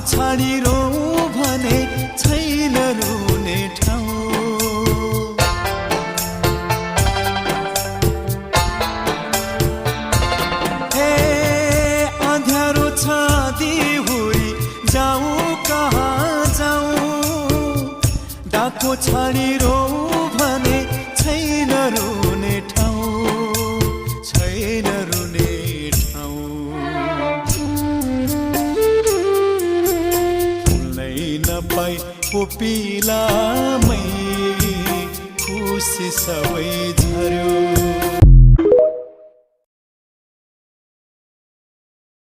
छाडी रोऊ भने छैन रुने ठाउँ। हे अँध्यारो छ दिहुरी जाऊँ कहाँ जाऊँ, डाको छाडी रोऊ भने छैन रुने ठाउँ, छैन रुने ठाउँ। फुल्नै नपाई कोपिलामै खुसी सबै झर्यो।